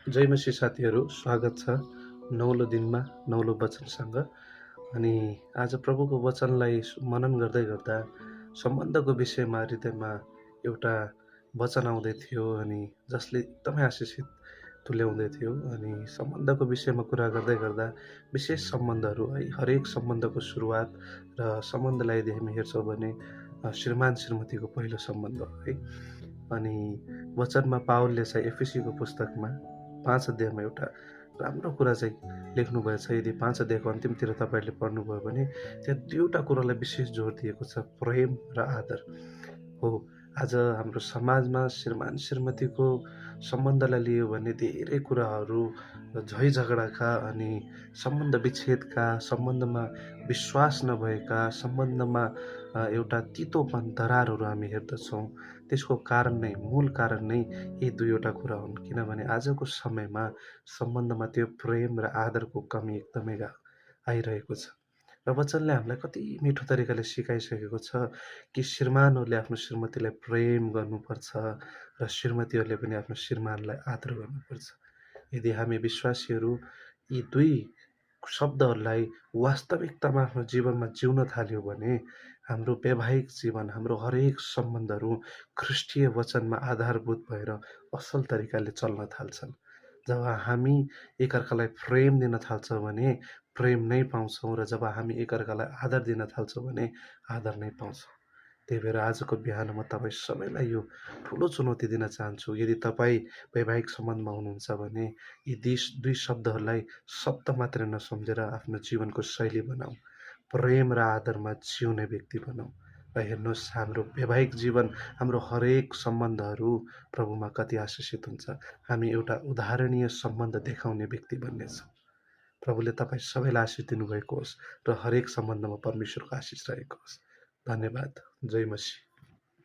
जय मसी साथीहरू, स्वागत छ नौलो दिनमा नौलो वचनसँग। अनि आज प्रभुको वचनलाई मनन गर्दै गर्दा सम्बन्धको विषयमा हृदयमा एउटा वचन आउँदै थियो, अनि जसले एकदमै आशिषित तुल्याउँदै थियो। अनि सम्बन्धको विषयमा कुरा गर्दै गर्दा विशेष सम्बन्धहरू है, हरेक सम्बन्धको सुरुवात र सम्बन्धलाई यदि हामी हेर्छौँ भने श्रीमान श्रीमतीको पहिलो सम्बन्ध है। अनि वचनमा पावलले चाहिँ एफिसीको पुस्तकमा 5 अध्यायमा एउटा राम्रो कुरा चाहिँ लेख्नुभएछ। यदि 5 अध्यायको अन्तिमतिर तपाईँहरूले पढ्नुभयो भने त्यहाँ दुईवटा कुरालाई विशेष जोड दिएको छ, प्रेम र आदर हो। आज हाम्रो समाजमा श्रीमान श्रीमतीको सम्बन्धलाई लियो भने धेरै कुराहरू झै झगडाका अनि सम्बन्ध विच्छेदका, सम्बन्धमा विश्वास नभएका, सम्बन्धमा एउटा तितोपन, दरारहरू हामी हेर्दछौँ। त्यसको कारण नै, मूल कारण नै यी दुईवटा कुरा हुन्। किनभने आजको समयमा सम्बन्धमा त्यो प्रेम र आदरको कमी एकदमै आइरहेको छ। र वचनले हामीलाई कति मिठो तरिकाले सिकाइसकेको छ कि श्रीमानहरूले आफ्नो श्रीमतीलाई प्रेम गर्नुपर्छ र श्रीमतीहरूले पनि आफ्नो श्रीमानलाई आदर गर्नुपर्छ। यदि हामी विश्वासीहरू यी दुई शब्दहरूलाई वास्तविकतामा आफ्नो जीवनमा जिउन थाल्यौँ भने हाम्रो वैवाहिक जीवन, हाम्रो हरेक सम्बन्धहरू ख्रिस्टीय वचनमा आधारभूत भएर असल तरिकाले चल्न थाल्छन्। जब हामी एकअर्कालाई प्रेम दिन थाल्छौँ भने प्रेम नै पाउँछौँ, र जब हामी एकअर्कालाई आदर दिन थाल्छौँ भने आदर नै पाउँछौँ। त्यही भएर आजको बिहान म तपाईँ सबैलाई यो ठुलो चुनौती दिन चाहन्छु। यदि तपाईँ वैवाहिक सम्बन्धमा हुनुहुन्छ भने यी दुई शब्दहरूलाई शब्द मात्रै नसम्झेर आफ्नो जीवनको शैली बनाऊ, प्रेम र आदरमा जिउने व्यक्ति बनाऊ। र हेर्नुहोस्, हाम्रो वैवाहिक जीवन, हाम्रो हरेक सम्बन्धहरू प्रभुमा कति आशिषित हुन्छ। हामी एउटा उदाहरणीय सम्बन्ध देखाउने व्यक्ति बन्नेछौँ। प्रभुले तपाईँ सबैलाई आशिष दिनुभएको होस् र हरेक सम्बन्धमा परमेश्वरको आशिष रहेको होस्। धन्यवाद। जय मसीह।